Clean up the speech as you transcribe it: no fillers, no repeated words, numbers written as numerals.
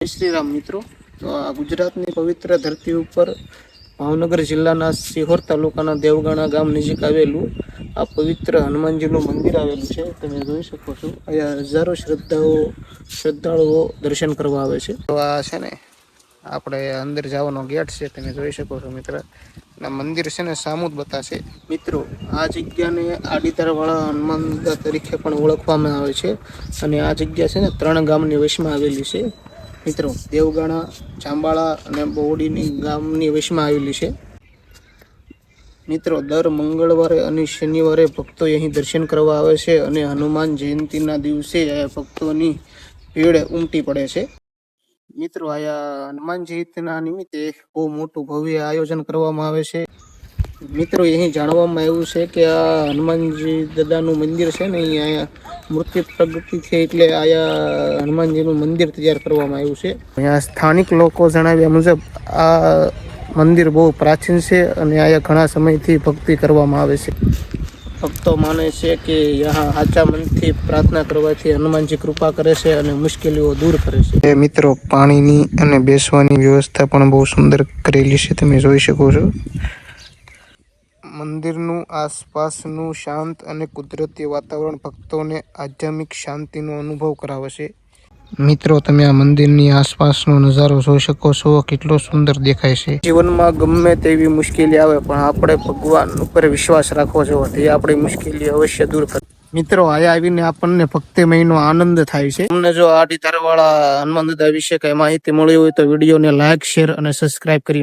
જય શ્રી રામ મિત્રો. તો આ ગુજરાતની પવિત્ર ધરતી ઉપર ભાવનગર જિલ્લાના સિહોર તાલુકાના દેવગાણા ગામ નજીક આવેલું આ પવિત્ર હનુમાનજીનું મંદિર આવેલું છે. તમે જોઈ શકો છો. અહીંયા હજારો શ્રદ્ધાળુઓ દર્શન કરવા આવે છે. તો આ છે ને આપણે અંદર જવાનો ગેટ છે. તમે જોઈ શકો છો મિત્ર. ના મંદિર છે ને સામુદ બતાશે. મિત્રો, આ જગ્યાને આડીધારવાળા હનુમાન દાદા તરીકે પણ ઓળખવામાં આવે છે. અને આ જગ્યા છે ને 3 ગામની વચમાં આવેલી છે. મિત્રો, દેવગાણા, જાંબાળા અને બોવડીની ગામની વચમાં આવેલી છે. મિત્રો, દર મંગળવારે અને શનિવારે ભક્તો અહીં દર્શન કરવા આવે છે અને હનુમાન જયંતિના દિવસે ભક્તોની ભીડ ઉમટી પડે છે. મિત્રો, આયા હનુમાન જયંતિના નિમિત્તે બહુ મોટું ભવ્ય આયોજન કરવામાં આવે છે. મિત્રો, અહીં જાણવામાં આવ્યું છે કે આ હનુમાનજી દાદાનું મંદિર છે ને અહીંયા મૂર્તિ પ્રગતિ છે, એટલે આયા હનુમાનજીનું મંદિર તૈયાર કરવામાં આવ્યું છે. અહીંયા સ્થાનિક લોકો જણાવ્યા મુજબ આ મંદિર બહુ પ્રાચીન છે અને અહીંયા ઘણા સમયથી ભક્તિ કરવામાં આવે છે. ભક્તો માને છે કે यहाँ સાચા મનથી પ્રાર્થના કરવાથી હનુમાનજી કૃપા કરે છે અને મુશ્કેલીઓ દૂર કરે છે. મિત્રો, પાણીની અને બેસવાની વ્યવસ્થા પણ બહુ સુંદર કરેલી છે. તમે જોઈ શકો છો. મંદિરનું આસપાસનું શાંત અને કુદરતી વાતાવરણ ભક્તોને આધ્યાત્મિક શાંતિનો અનુભવ કરાવે છે. મિત્રો, તમે આ મંદિરની આસપાસનો નજારો જોઈ શકો છો. કેટલો સુંદર દેખાય છે. જીવનમાં ગમે તેવી મુશ્કેલી આવે પણ આપણે ભગવાન ઉપર વિશ્વાસ રાખવો જોઈએ. તે આપણી મુશ્કેલી અવશ્ય દૂર કરે. મિત્રો, આયા આવીને આપણને ભક્તિમયનો આનંદ થાય છે. તમને જો આડીધારવાળા હનુમાન દાદા વિશે કઈ માહિતી મળી હોય તો વિડીયોને લાઈક, શેર અને સબસ્ક્રાઇબ કરી